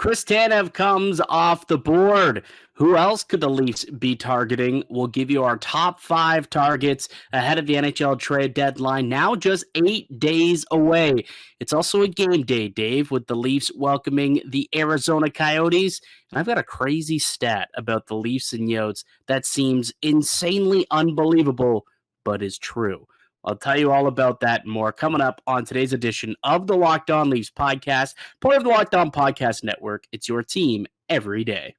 Chris Tanev comes off the board. Who else could the Leafs be targeting? We'll give you our top 5 targets ahead of the NHL trade deadline, now just 8 days away. It's also a game day, Dave, with the Leafs welcoming the Arizona Coyotes. And I've got a crazy stat about the Leafs and Yotes that seems insanely unbelievable, but is true. I'll tell you all about that and more coming up on today's edition of the Locked On Leafs podcast, part of the Locked On Podcast Network. It's your team every day.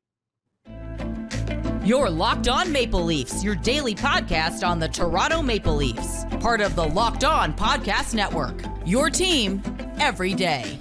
You're Locked On Maple Leafs, your daily podcast on the Toronto Maple Leafs, part of the Locked On Podcast Network. Your team every day.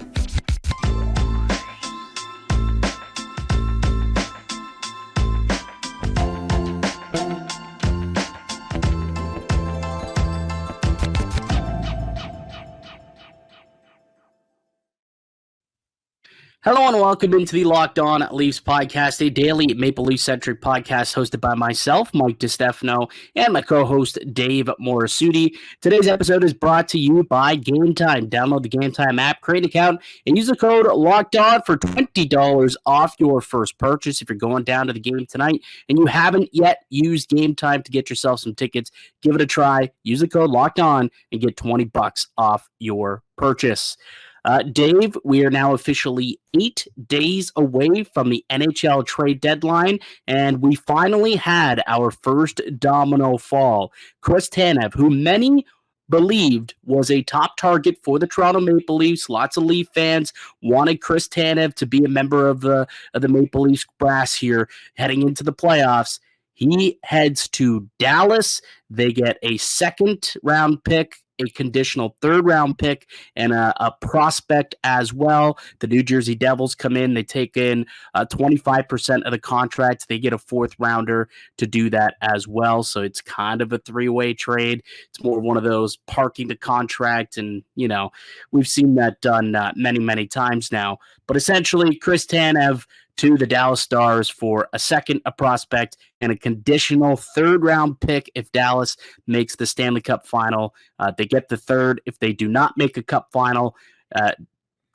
Hello and welcome into the Locked On Leafs podcast, a daily Maple Leaf-centric podcast hosted by myself, Mike DiStefano, and my co-host, Dave Morassutti. Today's episode is brought to you by Game Time. Download the Game Time app, create an account, and use the code LOCKEDON for $20 off your first purchase. If you're going down to the game tonight and you haven't yet used Game Time to get yourself some tickets, give it a try. Use the code LOCKEDON and get $20 off your purchase. Dave, we are now officially 8 days away from the NHL trade deadline, and we finally had our first domino fall. Chris Tanev, who many believed was a top target for the Toronto Maple Leafs. Lots of Leaf fans wanted Chris Tanev to be a member of the Maple Leafs brass here heading into the playoffs. He heads to Dallas. They get a second-round pick, a conditional third-round pick, and a prospect as well. The New Jersey Devils come in. They take in 25% of the contract. They get a fourth-rounder to do that as well. So it's kind of a three-way trade. It's more one of those parking the contract, and, you know, we've seen that done many, many times now. But essentially, Chris Tanev to the Dallas Stars for a second, a prospect, and a conditional third-round pick if Dallas makes the Stanley Cup final. They get the third. If they do not make a Cup final,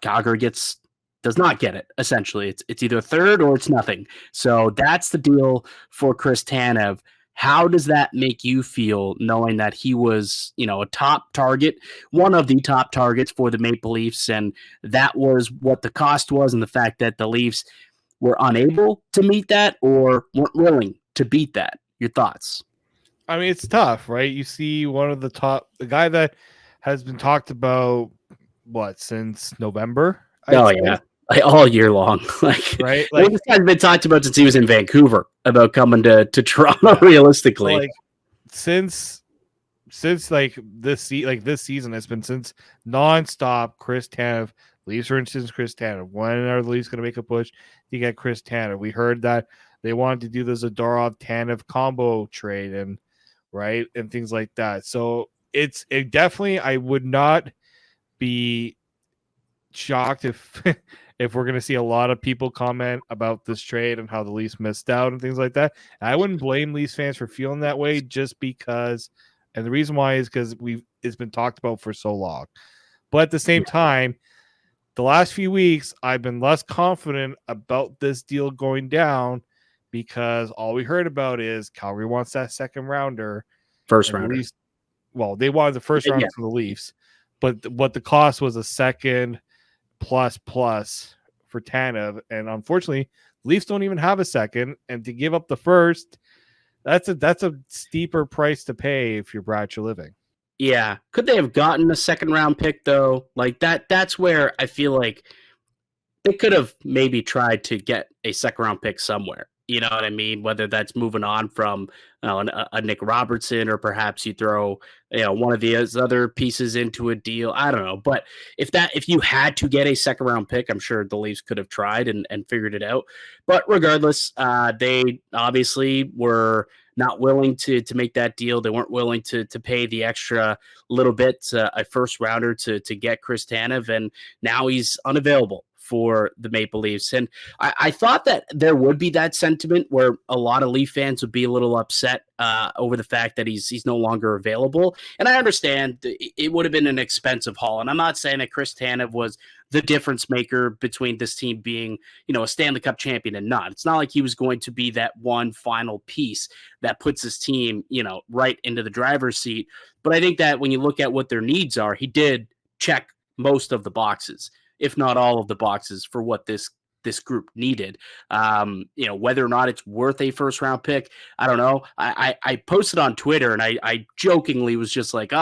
Calgary does not get it, essentially. It's either a third or it's nothing. So that's the deal for Chris Tanev. How does that make you feel knowing that he was, a top target, one of the top targets for the Maple Leafs, and that was what the cost was, and the fact that the Leafs were unable to meet that or weren't willing to beat that? Your thoughts? I mean, it's tough, right? You see one of the guy that has been talked about, since November? Yeah. Like, all year long. Right? This guy's been talked about since he was in Vancouver about coming to Toronto, realistically. So, since this season, it's been since nonstop Chris Tanev. Leafs, for instance, Chris Tanev. When are the Leafs going to make a push to get Chris Tanev? We heard that they wanted to do the Zadorov-Tanev combo trade and things like that. So it definitely, I would not be shocked if if we're going to see a lot of people comment about this trade and how the Leafs missed out and things like that. I wouldn't blame Leafs fans for feeling that way, just because, and the reason why is because it's been talked about for so long. But at the same time, the last few weeks, I've been less confident about this deal going down because all we heard about is Calgary wants that second rounder. First rounder. They wanted the first rounder from the Leafs, but what the cost was a second plus for Tanev. And unfortunately, Leafs don't even have a second. And to give up the first, that's a steeper price to pay if you're Brad Treliving. Yeah. Could they have gotten a second round pick though? That's where I feel like they could have maybe tried to get a second round pick somewhere. You know what I mean? Whether that's moving on from a Nick Robertson, or perhaps you throw one of the other pieces into a deal. I don't know. But if you had to get a second round pick, I'm sure the Leafs could have tried and figured it out. But regardless, they obviously were not willing to make that deal. They weren't willing to pay the extra little bit, a first rounder to get Chris Tanev, and now he's unavailable for the Maple Leafs. And I thought that there would be that sentiment where a lot of Leaf fans would be a little upset over the fact that he's no longer available. And I understand it would have been an expensive haul. And I'm not saying that Chris Tanev was the difference maker between this team being, a Stanley Cup champion and not. It's not like he was going to be that one final piece that puts his team, right into the driver's seat. But I think that when you look at what their needs are, he did check most of the boxes, if not all of the boxes, for what this group needed. Whether or not it's worth a first round pick, I don't know. I posted on Twitter and I jokingly was just like,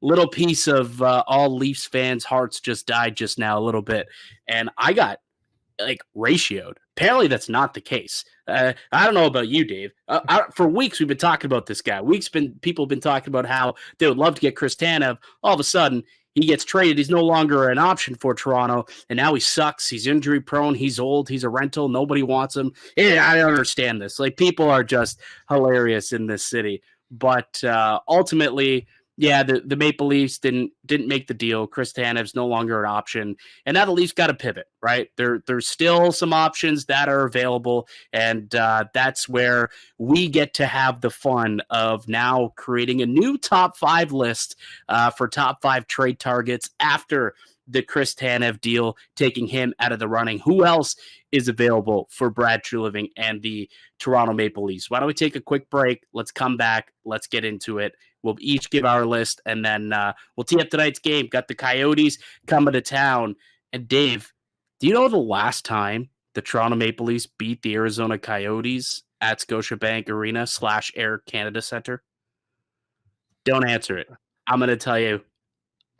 little piece of all Leafs fans' hearts just died just now a little bit. And I got ratioed. Apparently that's not the case. I don't know about you, Dave. For weeks we've been talking about this guy. People have been talking about how they would love to get Chris Tanev. All of a sudden, he gets traded. He's no longer an option for Toronto, and now he sucks. He's injury prone. He's old. He's a rental. Nobody wants him. I don't understand this. People are just hilarious in this city. But ultimately, yeah, the Maple Leafs didn't make the deal. Chris Tanev's no longer an option, and now the Leafs got to pivot. Right, there's still some options that are available, and that's where we get to have the fun of now creating a new top 5 list for top 5 trade targets after the Chris Tanev deal, taking him out of the running. Who else is available for Brad Treliving and the Toronto Maple Leafs? Why don't we take a quick break? Let's come back. Let's get into it. We'll each give our list, and then we'll tee up tonight's game. Got the Coyotes coming to town. And Dave, do you know the last time the Toronto Maple Leafs beat the Arizona Coyotes at Scotiabank Arena / Air Canada Center? Don't answer it. I'm going to tell you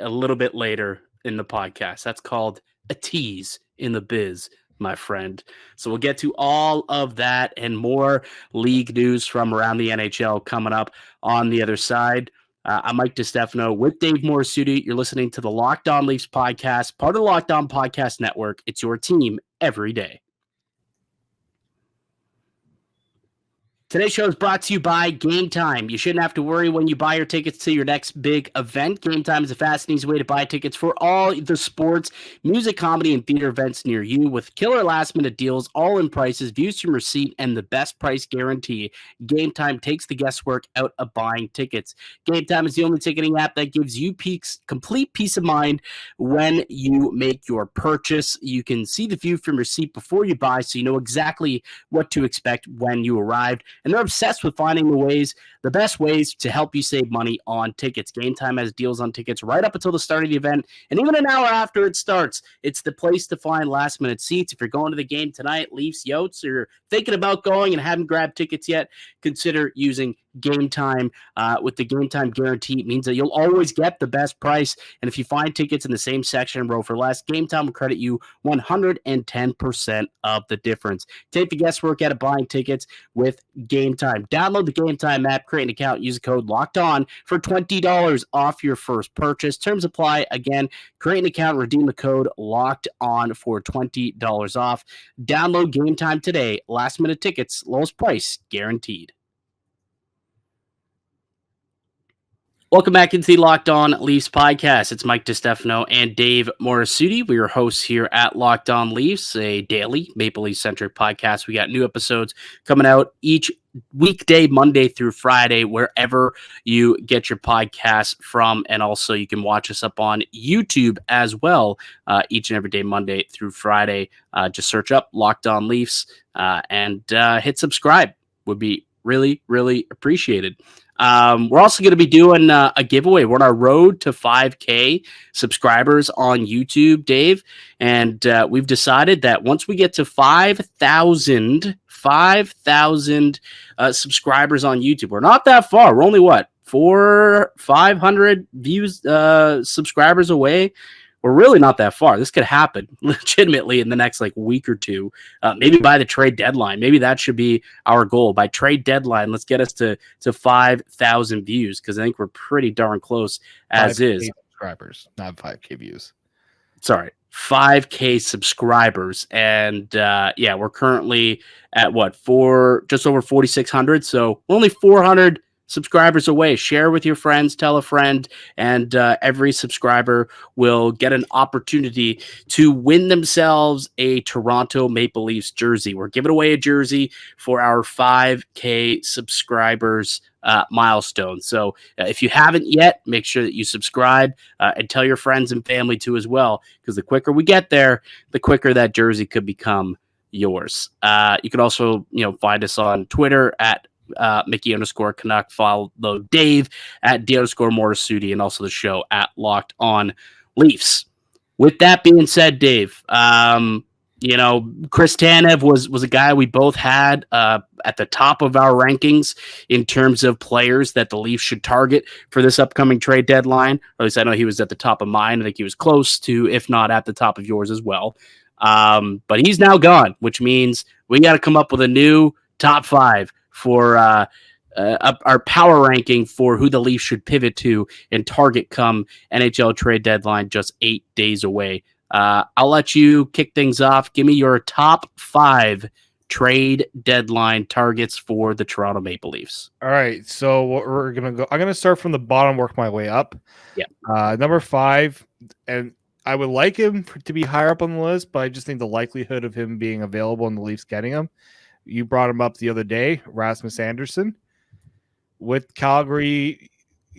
a little bit later in the podcast. That's called a tease in the biz, my friend. So we'll get to all of that and more league news from around the NHL coming up on the other side. I'm Mike DiStefano with Dave Morassutti. You're listening to the Locked On Leafs podcast, part of the Locked On Podcast Network. It's your team every day. Today's show is brought to you by Game Time. You shouldn't have to worry when you buy your tickets to your next big event. Game Time is a fast and easy way to buy tickets for all the sports, music, comedy, and theater events near you with killer last-minute deals, all-in prices, views from receipt, and the best price guarantee. Game Time takes the guesswork out of buying tickets. Game Time is the only ticketing app that gives you complete peace of mind when you make your purchase. You can see the view from your seat before you buy, so you know exactly what to expect when you arrive. And they're obsessed with finding the best ways to help you save money on tickets. Game Time has deals on tickets right up until the start of the event, and even an hour after it starts. It's the place to find last-minute seats. If you're going to the game tonight, Leafs, Yotes, or you're thinking about going and haven't grabbed tickets yet, consider using Game Time. With the Game Time guarantee, it means that you'll always get the best price. And if you find tickets in the same section and row for less, Game Time will credit you 110% of the difference. Take the guesswork out of buying tickets with Game Time. Download the Game Time app, create an account, use the code LOCKEDON for $20 off your first purchase. Terms apply. Again, create an account, redeem the code LOCKEDON for $20 off. Download Game Time today. Last minute tickets, lowest price guaranteed. Welcome back into the Locked On Leafs podcast. It's Mike DiStefano and Dave Morassutti. We are hosts here at Locked On Leafs, a daily Maple Leaf-centric podcast. We got new episodes coming out each weekday, Monday through Friday, wherever you get your podcasts from. And also you can watch us up on YouTube as well each and every day, Monday through Friday. Just search up Locked On Leafs and hit subscribe. Would be really, really appreciated. We're also going to be doing a giveaway. We're on our road to 5K subscribers on YouTube, Dave. And we've decided that once we get to 5,000 subscribers on YouTube, we're not that far. We're only, 500 views, subscribers away. We're really not that far. This could happen legitimately in the next week or two, maybe by the trade deadline. Maybe that should be our goal. By trade deadline, let's get us to 5,000 views, because I think we're pretty darn close as is. Subscribers, not 5K views. Sorry, 5K subscribers. And we're currently at just over 4,600. So we're only 400 subscribers away. Share with your friends, tell a friend, and every subscriber will get an opportunity to win themselves a Toronto Maple Leafs jersey. We're giving away a jersey for our 5K subscribers milestone. So if you haven't yet, make sure that you subscribe and tell your friends and family too as well, because the quicker we get there, the quicker that jersey could become yours. You can also, find us on Twitter at Mickey_Canuck. Follow Dave at D_Morassutti, and also the show at Locked On Leafs. With that being said, Dave, Chris Tanev was a guy we both had at the top of our rankings in terms of players that the Leafs should target for this upcoming trade deadline. Or at least I know he was at the top of mine. I think he was close to, if not at the top of yours as well. But he's now gone, which means we got to come up with a new top 5 for our power ranking for who the Leafs should pivot to and target come NHL trade deadline, just 8 days away. I'll let you kick things off. Give me your top 5 trade deadline targets for the Toronto Maple Leafs. All right, so what we're gonna go. I'm gonna start from the bottom, work my way up. Yeah. Number 5, and I would like him to be higher up on the list, but I just think the likelihood of him being available and the Leafs getting him. You brought him up the other day, Rasmus Andersson. With Calgary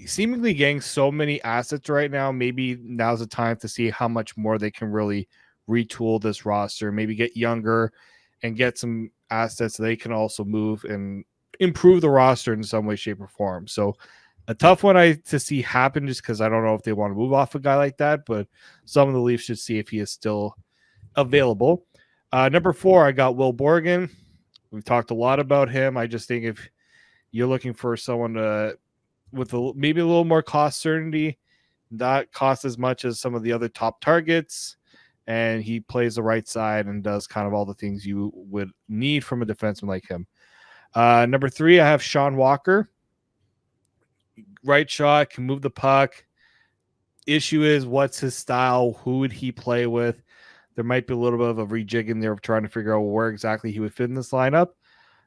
seemingly getting so many assets right now, maybe now's the time to see how much more they can really retool this roster, maybe get younger and get some assets they can also move and improve the roster in some way, shape, or form. So a tough one to see happen, just because I don't know if they want to move off a guy like that, but some of the Leafs should see if he is still available. Number 4, I got Will Borgen. We've talked a lot about him. I just think if you're looking for someone with maybe a little more cost certainty, not cost as much as some of the other top targets, and he plays the right side and does kind of all the things you would need from a defenseman like him. Number 3, I have Sean Walker. Right shot, can move the puck. Issue is, what's his style? Who would he play with? There might be a little bit of a rejig in there of trying to figure out where exactly he would fit in this lineup.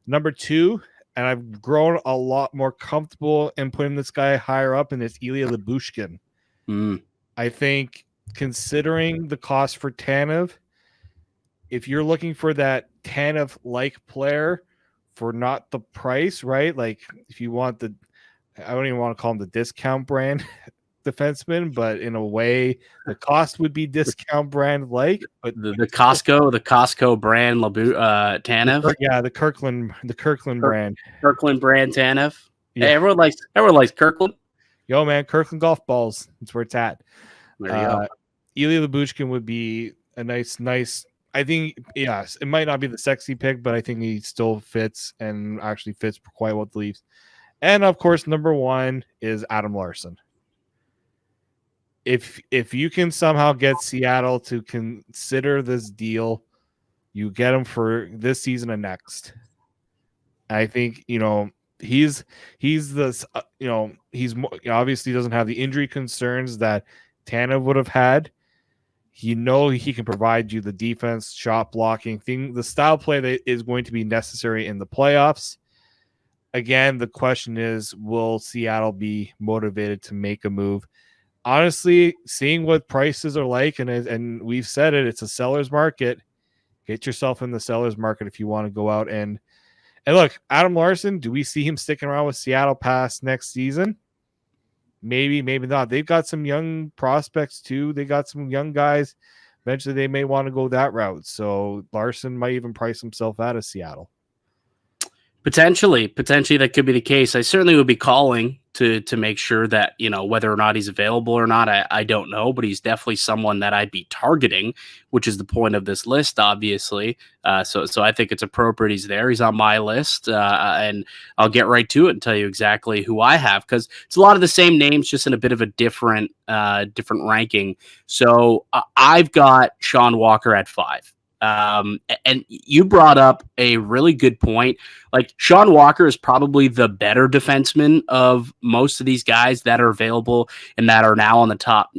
Number 2, and I've grown a lot more comfortable in putting this guy higher up, and it's Ilya Lyubushkin. I think, considering the cost for Tanev, if you're looking for that Tanev-like player for not the price, right? Like, if you want I don't even want to call him the discount brand defenseman, but in a way, the cost would be discount brand like. But the Costco brand Tanev. Yeah, the Kirkland brand. Kirkland brand Tanev. Yeah. Hey, everyone likes Kirkland. Yo, man, Kirkland golf balls. That's where it's at. There you go. Ilya Lyubushkin would be a nice. I think, yes, it might not be the sexy pick, but I think he still fits and actually fits quite well with the Leafs. And of course, number 1 is Adam Larsson. If you can somehow get Seattle to consider this deal, you get him for this season and next. I think, he's this, he's obviously doesn't have the injury concerns that Tanev would have had. He can provide you the defense, shot blocking thing, the style play that is going to be necessary in the playoffs. Again, the question is, will Seattle be motivated to make a move? Honestly, seeing what prices are like, and we've said it, it's a seller's market. Get yourself in the seller's market if you want to go out and look. Adam Larsson, do we see him sticking around with Seattle past next season? Maybe, maybe not. They've got some young prospects too. They got some young guys. Eventually, they may want to go that route. So Larsson might even price himself out of Seattle. Potentially that could be the case. I certainly would be calling to make sure that, whether or not he's available or not, I don't know, but he's definitely someone that I'd be targeting, which is the point of this list, obviously. So I think it's appropriate he's there. He's on my list, and I'll get right to it and tell you exactly who I have, because it's a lot of the same names, just in a bit of a different ranking. So I've got Sean Walker at 5. And you brought up a really good point. Like Sean Walker is probably the better defenseman of most of these guys that are available and that are now on the top,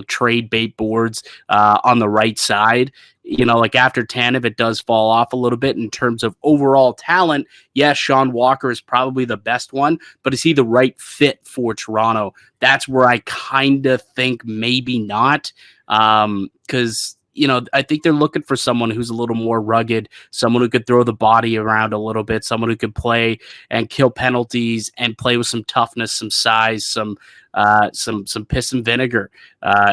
trade bait boards on the right side. Like after Tanev, it does fall off a little bit in terms of overall talent. Yes, Sean Walker is probably the best one, but is he the right fit for Toronto? That's where I kind of think maybe not. Because I think they're looking for someone who's a little more rugged, someone who could throw the body around a little bit, someone who could play and kill penalties and play with some toughness, some size, some piss and vinegar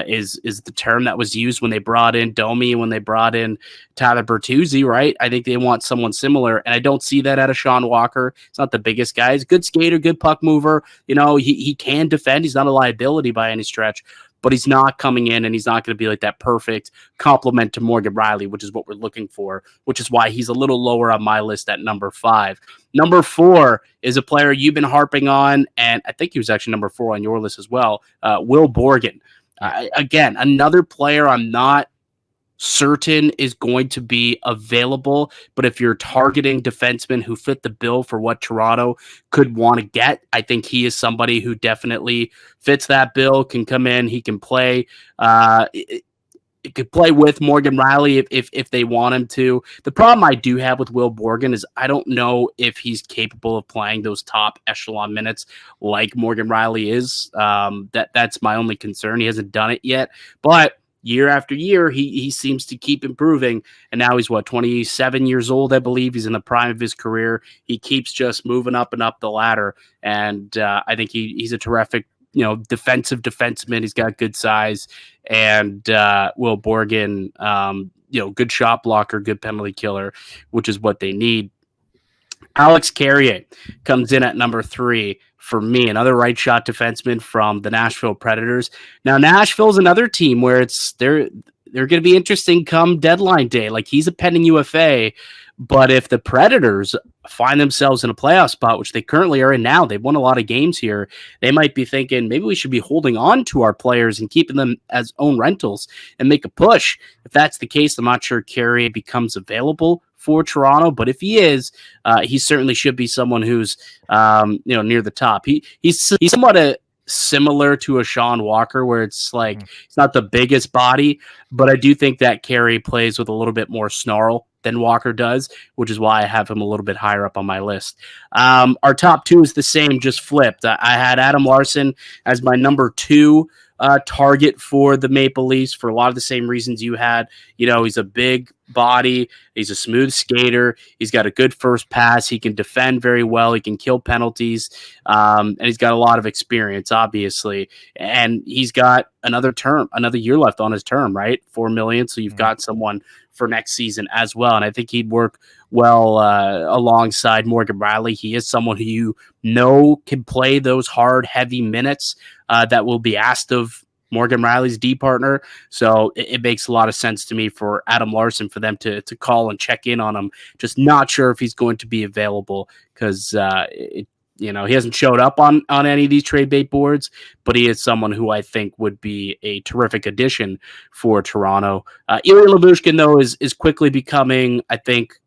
is the term that was used when they brought in Domi and when they brought in Tyler Bertuzzi, right? I think they want someone similar, and I don't see that out of Sean Walker. He's not the biggest guy. He's a good skater, good puck mover. He can defend. He's not a liability by any stretch, but he's not coming in and he's not going to be like that perfect complement to Morgan Rielly, which is what we're looking for, which is why he's a little lower on my list at number 5. Number 4 is a player you've been harping on, and I think he was actually number 4 on your list as well, Will Borgen. Again, another player I'm not certain is going to be available, but if you're targeting defensemen who fit the bill for what Toronto could want to get, I think he is somebody who definitely fits that bill, can come in, he can play. It could play with Morgan Rielly if they want him to. The problem I do have with Will Borgen is I don't know if he's capable of playing those top echelon minutes like Morgan Rielly is. That's my only concern. He hasn't done it yet, but year after year, he seems to keep improving. And now he's 27 years old, I believe. He's in the prime of his career. He keeps just moving up and up the ladder. And I think he's a terrific, defensive defenseman. He's got good size. And Will Borgen, good shot blocker, good penalty killer, which is what they need. Alex Carrier comes in at number 3 for me, another right shot defenseman from the Nashville Predators. Now, Nashville's another team where they're going to be interesting come deadline day. Like, he's a pending UFA, but if the Predators find themselves in a playoff spot, which they currently are in now, they've won a lot of games here, they might be thinking maybe we should be holding on to our players and keeping them as own rentals and make a push. If that's the case, I'm not sure Carrier becomes available for Toronto, but if he is, he certainly should be someone who's near the top. He's somewhat similar to a Sean Walker, where it's like it's not the biggest body, but I do think that Carey plays with a little bit more snarl than Walker does, which is why I have him a little bit higher up on my list. Our top 2 is the same, just flipped. I had Adam Larsson as my number 2 target for the Maple Leafs for a lot of the same reasons you had. He's a big body. He's a smooth skater. He's got a good first pass. He can defend very well. He can kill penalties. And he's got a lot of experience, obviously. And he's got another year left on his term, right? $4 million. So you've got someone for next season as well. And I think he'd work well alongside Morgan Rielly. He is someone who can play those hard, heavy minutes that will be asked of Morgan Rielly's D partner. So it makes a lot of sense to me for Adam Larsson for them to call and check in on him. Just not sure if he's going to be available because he hasn't showed up on any of these trade bait boards, but he is someone who I think would be a terrific addition for Toronto. Ilya Lyubushkin, though, is quickly becoming, I think,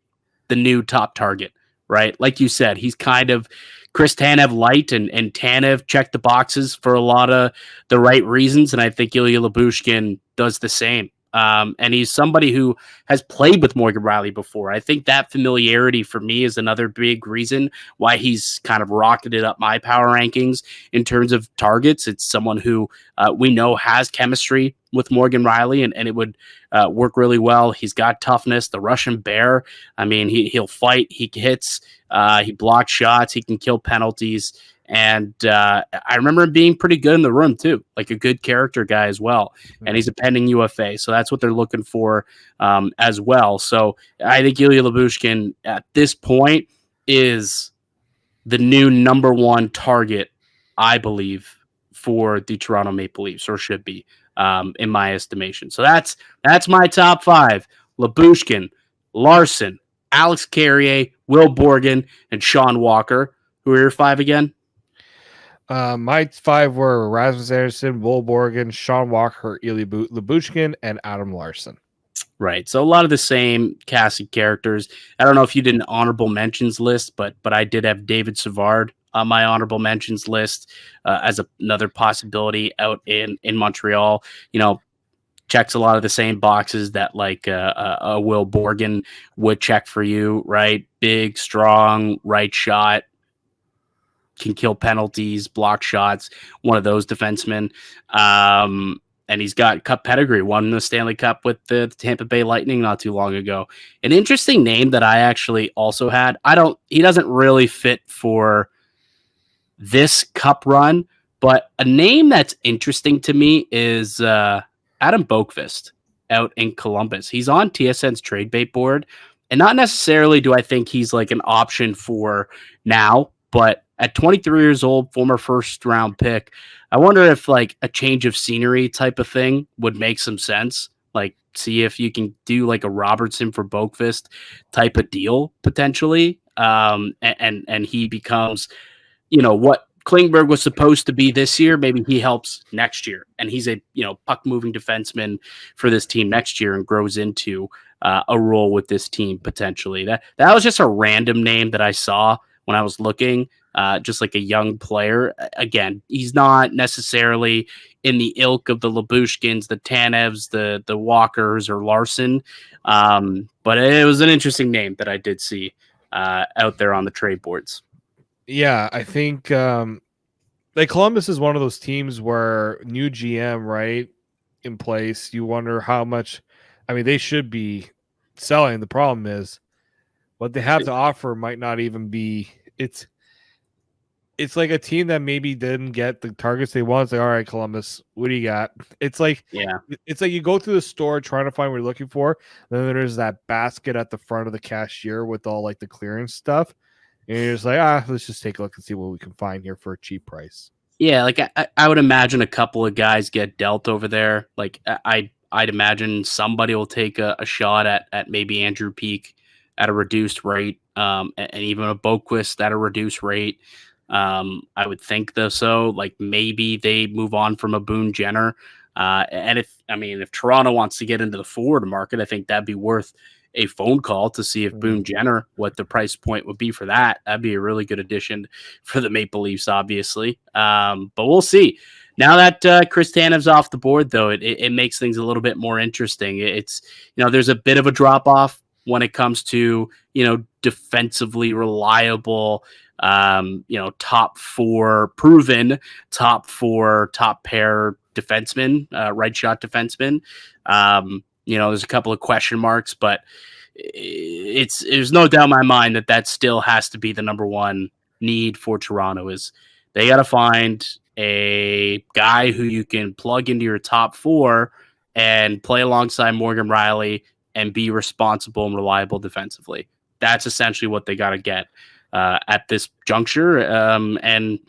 the new top target, right? Like you said, he's kind of Chris Tanev light, and Tanev checked the boxes for a lot of the right reasons, and I think Ilya Lyubushkin does the same. And he's somebody who has played with Morgan Rielly before. I think that familiarity for me is another big reason why he's kind of rocketed up my power rankings in terms of targets. It's someone who we know has chemistry with Morgan Rielly, and it would work really well. He's got toughness, the Russian bear. I mean, he'll fight, he hits, he blocks shots, he can kill penalties. And I remember him being pretty good in the room, too, like a good character guy as well. And he's a pending UFA. So that's what they're looking for as well. So I think Ilya Lyubushkin at this point is the new number 1 target, I believe, for the Toronto Maple Leafs, or should be, in my estimation. So that's my top 5. Lyubushkin, Larsson, Alex Carrier, Will Borgen, and Sean Walker. Who are your 5 again? My 5 were Rasmus Anderson, Will Borgen, Sean Walker, Ilya Lyubushkin, and Adam Larsson. Right. So a lot of the same cast of characters. I don't know if you did an honorable mentions list, but I did have David Savard on my honorable mentions list as another possibility out in Montreal. You know, checks a lot of the same boxes that like a Will Borgen would check for you, right? Big, strong, right shot, can kill penalties, block shots, one of those defensemen. And he's got cup pedigree, won the Stanley Cup with the Tampa Bay Lightning not too long ago. An interesting name that I actually also had. He doesn't really fit for this cup run, but a name that's interesting to me is Adam Boqvist out in Columbus. He's on TSN's trade bait board, and not necessarily do I think he's like an option for now, but at 23 years old, former first round pick, I wonder if like a change of scenery type of thing would make some sense. Like, see if you can do like a Robertson for Boqvist type of deal potentially, and he becomes, you know, what Klingberg was supposed to be this year. Maybe he helps next year, and he's a puck moving defenseman for this team next year and grows into a role with this team potentially. That was just a random name that I saw when I was looking. Just like a young player. Again, he's not necessarily in the ilk of the Labushkins, the Tanevs, the Walkers, or Larson. But it was an interesting name that I did see out there on the trade boards. Yeah, I think like Columbus is one of those teams where new GM, right, in place, you wonder how much. I mean, they should be selling. The problem is what they have to offer might not even be. It's like a team that maybe didn't get the targets they want. It's like, all right, Columbus, what do you got? It's like you go through the store trying to find what you're looking for. Then there's that basket at the front of the cashier with all like the clearance stuff. And you're just like, let's just take a look and see what we can find here for a cheap price. Yeah, like I would imagine a couple of guys get dealt over there. Like I'd imagine somebody will take a shot at maybe Andrew Peak at a reduced rate, and even a Boqvist at a reduced rate. I would think though, so like maybe they move on from a Boone Jenner. And if Toronto wants to get into the forward market, I think that'd be worth a phone call to see if Boone Jenner, what the price point would be for that. That'd be a really good addition for the Maple Leafs, obviously. But we'll see. Now that Chris Tanev's off the board, though, it makes things a little bit more interesting. It's, there's a bit of a drop off when it comes to, defensively reliable, top four proven, top pair defensemen, right shot defensemen. There's a couple of question marks, but there's no doubt in my mind that still has to be the number one need for Toronto. Is they got to find a guy who you can plug into your top four and play alongside Morgan Rielly and be responsible and reliable defensively. That's essentially what they got to get at this juncture. And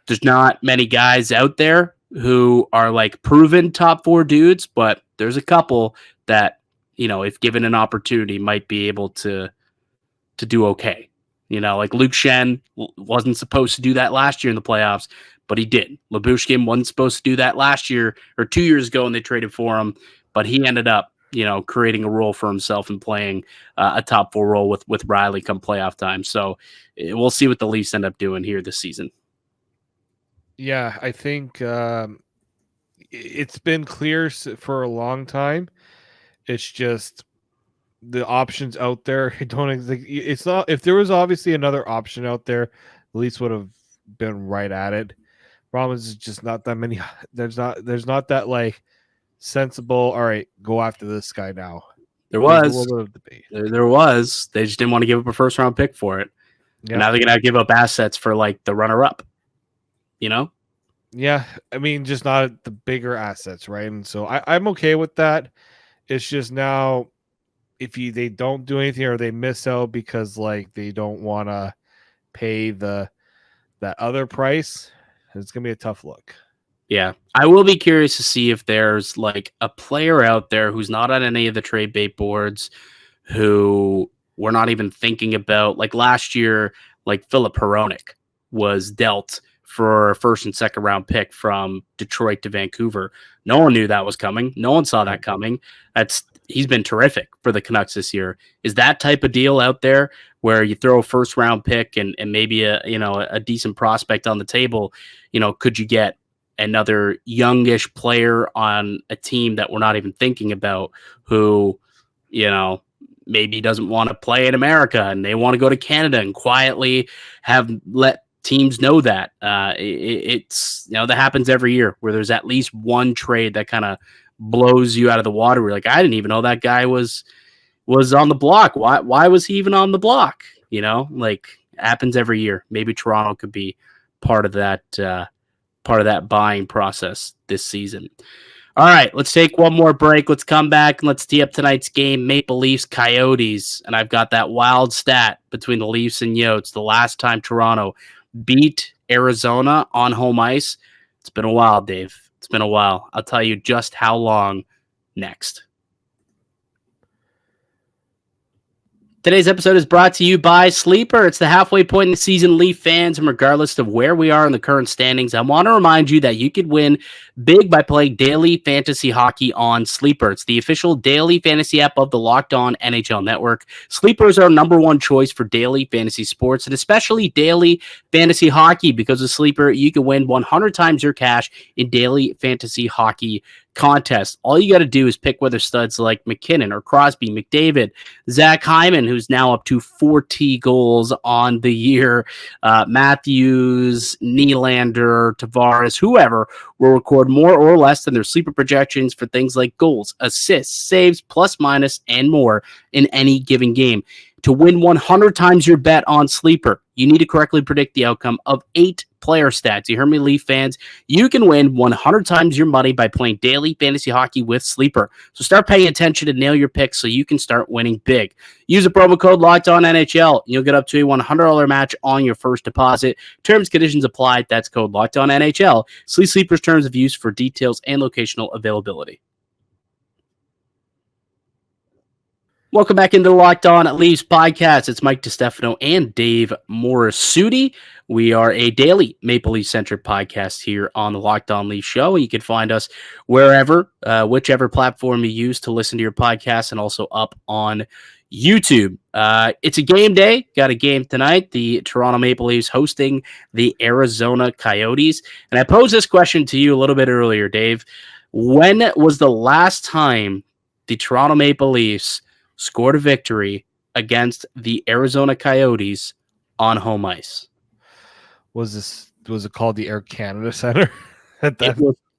there's not many guys out there who are like proven top four dudes, but there's a couple that, if given an opportunity, might be able to do okay. Like Luke Shen wasn't supposed to do that last year in the playoffs, but he did. Labushkin wasn't supposed to do that last year or 2 years ago, and they traded for him, but he ended up, creating a role for himself and playing a top four role with Rielly come playoff time. So we'll see what the Leafs end up doing here this season. Yeah, I think it's been clear for a long time. It's just the options out there don't. It's not. If there was obviously another option out there, the Leafs would have been right at it. Problem is, just not that many. There's not that like sensible. All right, go after this guy now. There was a little bit of debate. There was. They just didn't want to give up a first round pick for it. Yeah. Now they're gonna give up assets for like the runner up. Yeah, I mean, just not the bigger assets, right? And so I'm okay with that. It's just now, if they don't do anything or they miss out because like they don't want to pay that other price, it's gonna be a tough look. Yeah, I will be curious to see if there's like a player out there who's not on any of the trade bait boards, who we're not even thinking about. Like last year, like Philip Hronek was dealt for a first and second round pick from Detroit to Vancouver. No one knew that was coming. No one saw that coming. That's he's been terrific for the Canucks this year. Is that type of deal out there where you throw a first round pick and maybe a decent prospect on the table? Could you get another youngish player on a team that we're not even thinking about who, maybe doesn't want to play in America and they want to go to Canada and quietly have let teams know that it's that happens every year where there's at least one trade that kind of blows you out of the water. We're like, I didn't even know that guy was on the block. Why was he even on the block? Happens every year. Maybe Toronto could be part of that buying process this season. All right, let's take one more break. Let's come back and let's tee up tonight's game, Maple Leafs Coyotes. And I've got that wild stat between the Leafs and Yotes. The last time Toronto beat Arizona on home ice. It's been a while, Dave. It's been a while. I'll tell you just how long next. Today's episode is brought to you by Sleeper. It's the halfway point in the season, Leaf fans, and regardless of where we are in the current standings, I want to remind you that you could win big by playing daily fantasy hockey on Sleeper. It's the official daily fantasy app of the Locked On NHL Network. Sleeper is our number one choice for daily fantasy sports, and especially daily fantasy hockey. Because with Sleeper, you can win 100 times your cash in daily fantasy hockey contest. All you got to do is pick whether studs like McKinnon or Crosby, McDavid, Zach Hyman, who's now up to 40 goals on the year, Matthews, Nylander, Tavares, whoever will record more or less than their sleeper projections for things like goals, assists, saves, plus minus, and more in any given game. To win 100 times your bet on Sleeper, you need to correctly predict the outcome of 8 player stats. You heard me, Leaf fans. You can win 100 times your money by playing daily fantasy hockey with Sleeper. So start paying attention to nail your picks so you can start winning big. Use the promo code LOCKEDONNHL. You'll get up to a $100 match on your first deposit. Terms, conditions apply. That's code LOCKEDONNHL. See Sleeper's terms of use for details and locational availability. Welcome back into the Locked On Leafs podcast. It's Mike DiStefano and Dave Morassutti. We are a daily Maple Leaf-centric podcast here on the Locked On Leafs show. You can find us wherever, whichever platform you use to listen to your podcast, and also up on YouTube. It's a game day. Got a game tonight. The Toronto Maple Leafs hosting the Arizona Coyotes. And I posed this question to you a little bit earlier, Dave. When was the last time the Toronto Maple Leafs scored a victory against the Arizona Coyotes on home ice? Was it called the Air Canada Center?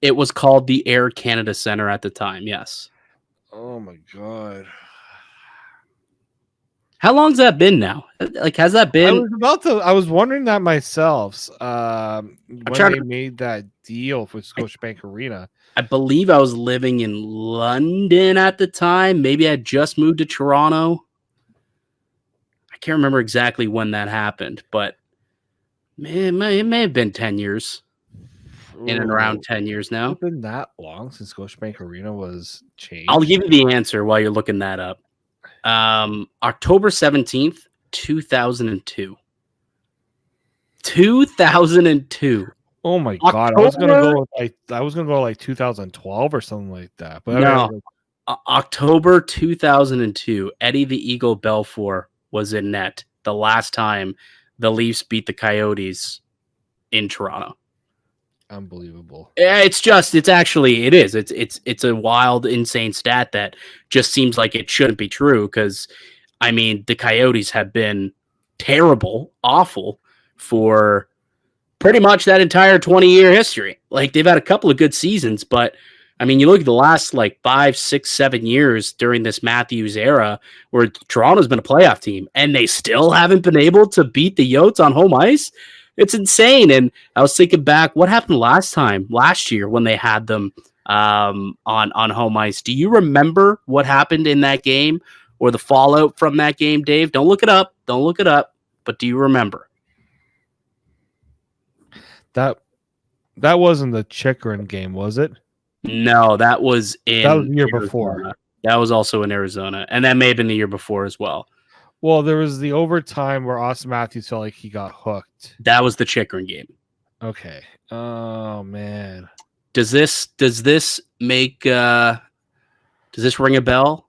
It was called the Air Canada Center at the time, yes. Oh my God. How long's that been now? Has that been? I was wondering that myself. When they made that deal with Scotiabank Arena. I believe I was living in London at the time. Maybe I just moved to Toronto. I can't remember exactly when that happened, but it may have been 10 years. In and around 10 years now. It's been that long since Scotiabank Arena was changed. I'll give you the answer while you're looking that up. October 17th, 2002. 2002. Oh my God! I was gonna go like 2012 or something like that. But no, October 2002. Eddie the Eagle Belfour was in net the last time the Leafs beat the Coyotes in Toronto. Unbelievable. Yeah, it's a wild, insane stat that just seems like it shouldn't be true. Because I mean, the Coyotes have been terrible, awful for pretty much that entire 20-year history. Like, they've had a couple of good seasons, but I mean, you look at the last 5, 6, 7 years during this Matthews era where Toronto's been a playoff team and they still haven't been able to beat the Yotes on home ice. It's insane. And I was thinking back, what happened last year when they had them on home ice? Do you remember what happened in that game or the fallout from that game, Dave? Don't look it up. But do you remember? That wasn't the Chikrin game, was it? No, that was the year Arizona. before. That was also in Arizona, and that may have been the year before as well. Well, there was the overtime where Austin Matthews felt like he got hooked. That was the Chikrin game. Okay. Oh man. Does this ring a bell?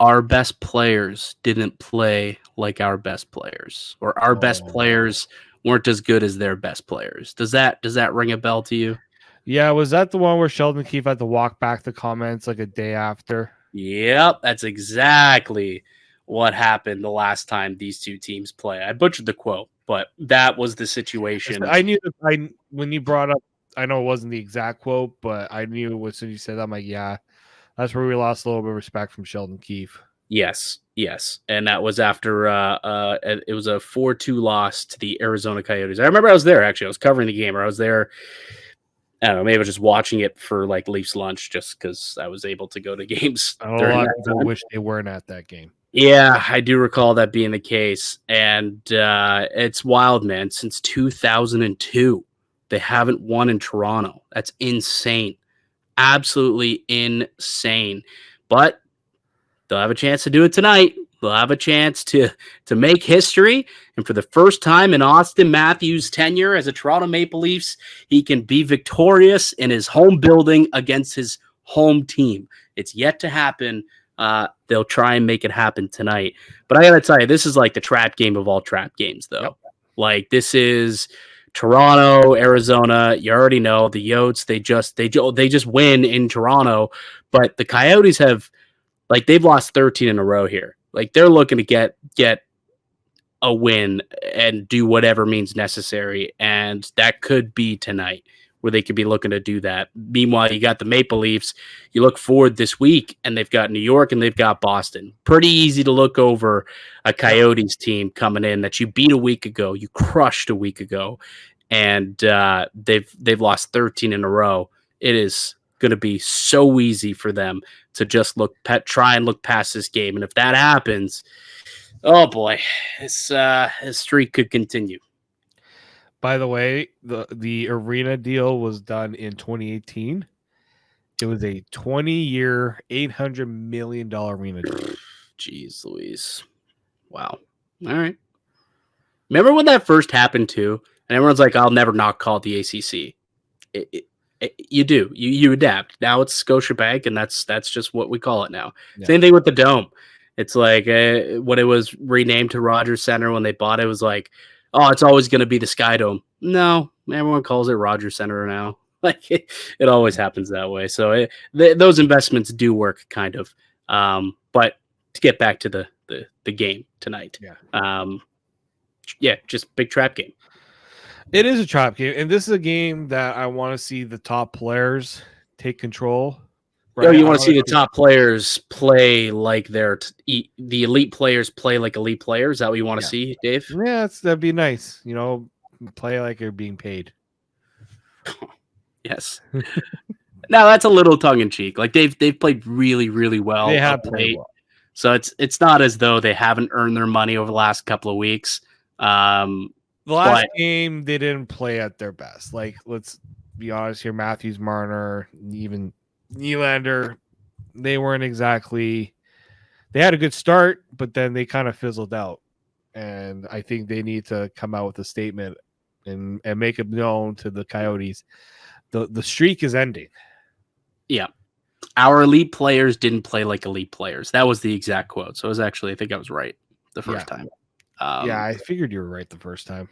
our best players didn't play like our best players, or our best players weren't as good as their best players. Does that ring a bell to you? Yeah, was that the one where Sheldon Keefe had to walk back the comments like a day after? Yep, that's exactly what happened the last time these two teams play. I butchered the quote, but that was the situation. I knew when you brought up, I know it wasn't the exact quote, but I knew as soon as you said that, I'm like, yeah, that's where we lost a little bit of respect from Sheldon Keefe. Yes. And that was after it was a 4-2 loss to the Arizona Coyotes. I remember I was there, actually. I was covering the game, or I was there. I don't know, maybe I was just watching it for like Leafs lunch just because I was able to go to games. A lot of people wish they weren't at that game. Yeah, I do recall that being the case. And it's wild, man. Since 2002, they haven't won in Toronto. That's insane. Absolutely insane. But they'll have a chance to do it tonight. They'll have a chance to make history. And for the first time in Austin Matthews' tenure as a Toronto Maple Leafs, he can be victorious in his home building against his home team. It's yet to happen. They'll try and make it happen tonight. But I got to tell you, this is like the trap game of all trap games, though. Yep. Like, this is Toronto, Arizona. You already know the Yotes. They just win in Toronto. But the Coyotes have, like, they've lost 13 in a row here. Like, they're looking to get a win and do whatever means necessary. And that could be tonight, where they could be looking to do that. Meanwhile, you got the Maple Leafs. You look forward this week, and they've got New York and they've got Boston. Pretty easy to look over a Coyotes team coming in that you beat a week ago, you crushed a week ago, and they've lost 13 in a row. It is going to be so easy for them to just try and look past this game. And if that happens, oh boy, this streak could continue. By the way, the arena deal was done in 2018. It was a 20-year, $800 million arena deal. Jeez Louise. Wow. All right. Remember when that first happened too? And everyone's like, I'll never not call it the ACC. You do. You adapt. Now it's Scotiabank, and that's just what we call it now. Yeah. Same thing with the Dome. It's like when it was renamed to Rogers Center, when they bought it, it was like, oh, it's always going to be the Sky Dome. No, everyone calls it Rogers Center now. Like it always happens that way. So those investments do work, kind of. But to get back to the game tonight, just big trap game. It is a trap game, and this is a game that I want to see the top players take control. Right? You want to see the top players play like the elite players play like elite players? Is that what you want to see, Dave? Yeah, that'd be nice. Play like you're being paid. Yes. Now that's a little tongue in cheek. Like they've played really, really well. They have played well. So it's not as though they haven't earned their money over the last couple of weeks. The last game, they didn't play at their best. Like, let's be honest here. Matthews, Marner, even Nylander, they weren't exactly – they had a good start, but then they kind of fizzled out. And I think they need to come out with a statement and make it known to the Coyotes. The streak is ending. Yeah. Our elite players didn't play like elite players. That was the exact quote. So it was actually – I think I was right the first time. I figured you were right the first time.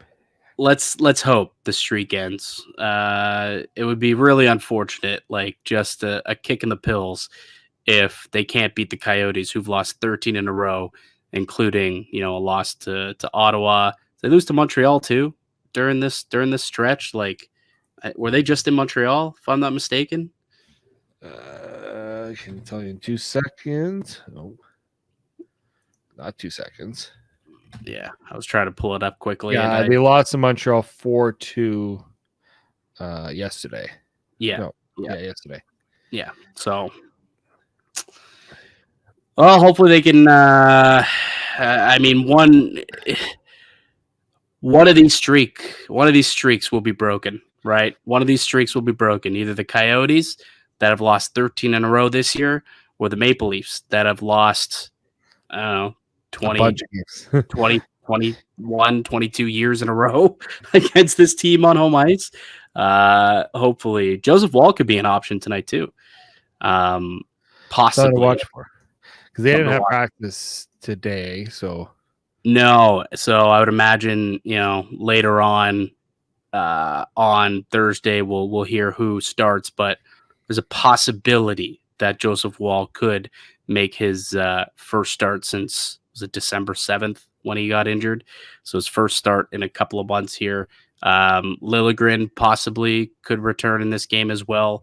Let's hope the streak ends. It would be really unfortunate, like just a kick in the pills, if they can't beat the Coyotes, who've lost 13 in a row, including a loss to Ottawa. They lose to Montreal too during this stretch. Like, were they just in Montreal, if I'm not mistaken? I can tell you in 2 seconds. No, not 2 seconds. Yeah, I was trying to pull it up quickly. Yeah, they lost to Montreal 4-2 yesterday. Yeah. Yesterday. Yeah. So, well, hopefully they can. I mean, one of these streaks will be broken, right? One of these streaks will be broken. Either the Coyotes that have lost 13 in a row this year, or the Maple Leafs that have lost, I don't know, 20, 21, 22 years in a row against this team on home ice. Hopefully Joseph Wall could be an option tonight too. Possibly. To watch for. because they didn't have practice today. So no, so I would imagine later on Thursday we'll hear who starts, but there's a possibility that Joseph Wall could make his first start since, was it December 7th when he got injured? So his first start in a couple of months here. Liljegren possibly could return in this game as well.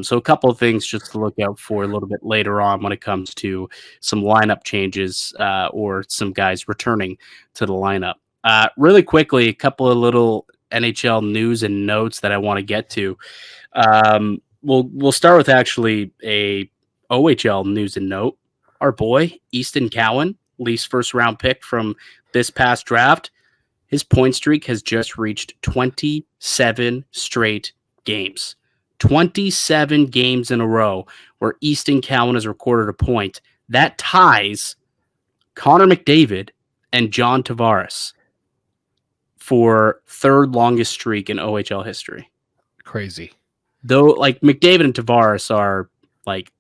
So a couple of things just to look out for a little bit later on when it comes to some lineup changes or some guys returning to the lineup. Really quickly, a couple of little NHL news and notes that I want to get to. We'll start with actually a OHL news and note. Our boy Easton Cowan, Leafs first round pick from this past draft, his point streak has just reached 27 straight games. 27 games in a row where Easton Cowan has recorded a point. That ties Connor McDavid and John Tavares for third longest streak in OHL history. Crazy. Though, like, McDavid and Tavares are like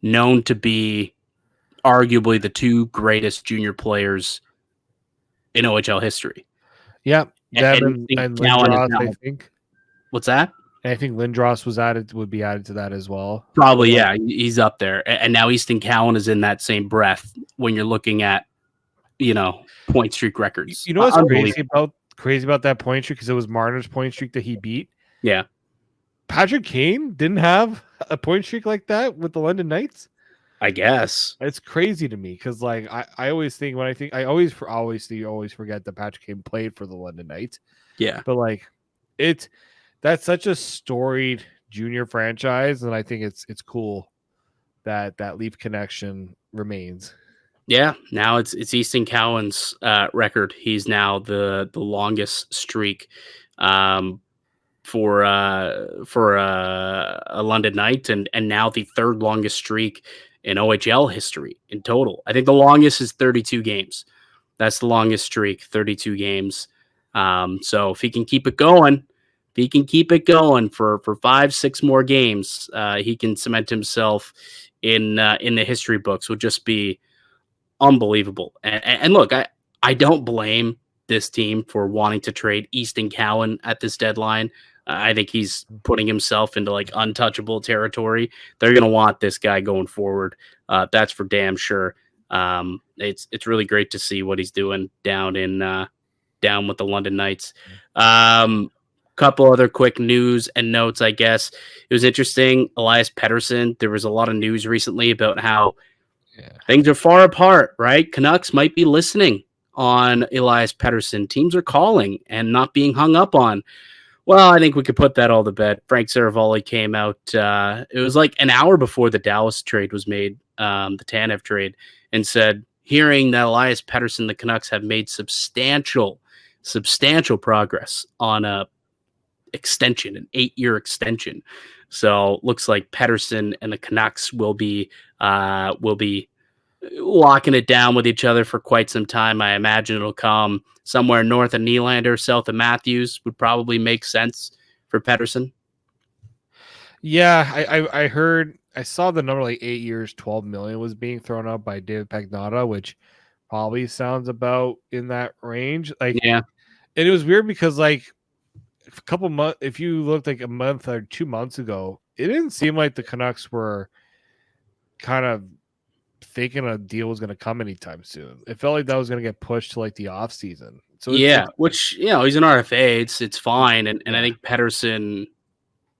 known to be arguably the two greatest junior players in OHL history. Yeah, and Lindros, I think. What's that? And I think Lindros would be added to that as well. Probably, yeah, he's up there. And now Easton Cowan is in that same breath when you're looking at, point streak records. You know what's crazy about that point streak? Because it was Marner's point streak that he beat. Yeah. Patrick Kane didn't have a point streak like that with the London Knights. I guess it's crazy to me because, like, I always think I always forget that Patrick Kane played for the London Knights. Yeah, but like, that's such a storied junior franchise, and I think it's cool that Leaf connection remains. Yeah, now it's Easton Cowan's record. He's now the longest streak for a London Knight, and now the third longest streak in OHL history in total. I think the longest is 32 games. That's the longest streak, 32 games. So if he can keep it going, for 5-6 more games, he can cement himself in the history books. Would just be unbelievable. And look, I don't blame this team for wanting to trade Easton Cowan at this deadline. I think he's putting himself into like untouchable territory. They're going to want this guy going forward. That's for damn sure. It's really great to see what he's doing down with the London Knights. Couple other quick news and notes, I guess. It was interesting. Elias Pettersson, there was a lot of news recently about how things are far apart, right? Canucks might be listening on Elias Pettersson. Teams are calling and not being hung up on. Well, I think we could put that all to bed. Frank Saravalli came out. It was like an hour before the Dallas trade was made, the Tanev trade, and said, hearing that Elias Pettersson, the Canucks have made substantial progress on a extension, an 8-year extension. So looks like Pettersson and the Canucks will be locking it down with each other for quite some time. I imagine it'll come somewhere north of Nylander, south of Matthews would probably make sense for Pettersson. Yeah, I saw the number like 8 years, 12 million was being thrown out by David Pagnotta, which probably sounds about in that range. Like, yeah, and it was weird because like a couple months, if you looked like a month or 2 months ago, it didn't seem like the Canucks were kind of thinking a deal was going to come anytime soon. It felt like that was going to get pushed to like the off season. So which he's an RFA. It's fine, and I think Pettersson.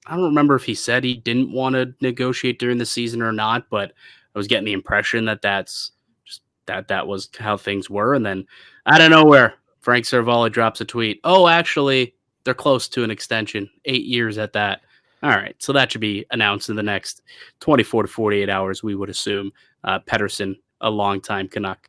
I don't remember if he said he didn't want to negotiate during the season or not, but I was getting the impression that that was how things were. And then out of nowhere, Frank Saravalli drops a tweet. Oh, actually, they're close to an extension, 8 years at that. All right, so that should be announced in the next 24 to 48 hours, we would assume. Pettersson, a longtime Canuck.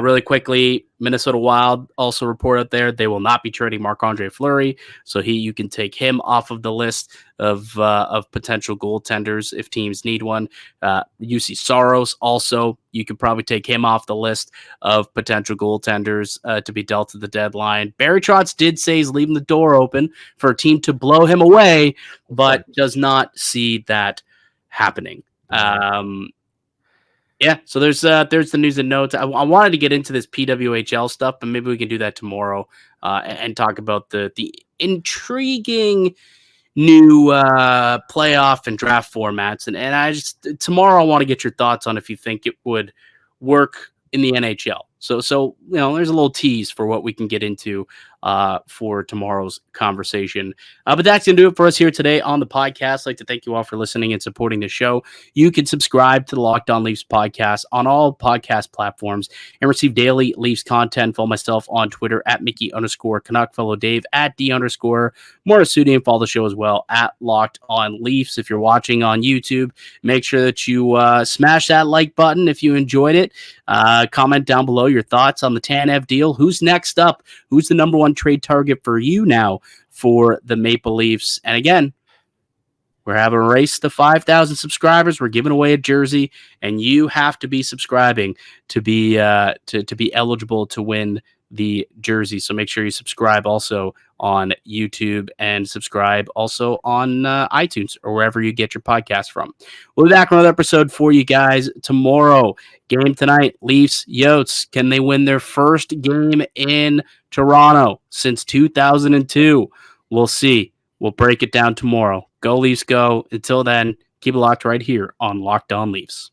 Really quickly, Minnesota Wild also report out there they will not be trading Marc-Andre Fleury, so you can take him off of the list of potential goaltenders if teams need one. UC Saros also, you could probably take him off the list of potential goaltenders to be dealt at the deadline. Barry Trotz did say he's leaving the door open for a team to blow him away, but does not see that happening. Yeah, so there's the news and notes. I wanted to get into this PWHL stuff, but maybe we can do that tomorrow and talk about the intriguing new playoff and draft formats. And I just tomorrow I want to get your thoughts on if you think it would work in the NHL. So there's a little tease for what we can get into for tomorrow's conversation. But that's gonna do it for us here today on the podcast. I'd like to thank you all for listening and supporting the show. You can subscribe to the Locked On Leafs podcast on all podcast platforms and receive daily Leafs content. Follow myself on Twitter at Mickey_Canuck. Follow Dave at D_Morassutti, and follow the show as well at Locked On Leafs. If you're watching on YouTube, make sure that you smash that like button if you enjoyed it. Comment down below your thoughts on the Tanev deal. Who's next up? Who's the number one trade target for you now for the Maple Leafs? And again, we're having a race to 5,000 subscribers. We're giving away a jersey, and you have to be subscribing to be to be eligible to win the jersey. So make sure you subscribe also on YouTube and subscribe also on iTunes or wherever you get your podcast from. We'll be back on another episode for you guys tomorrow. Game tonight, Leafs, Yotes. Can they win their first game in Toronto since 2002? We'll see. We'll break it down tomorrow. Go Leafs, go. Until then, keep it locked right here on Locked On Leafs.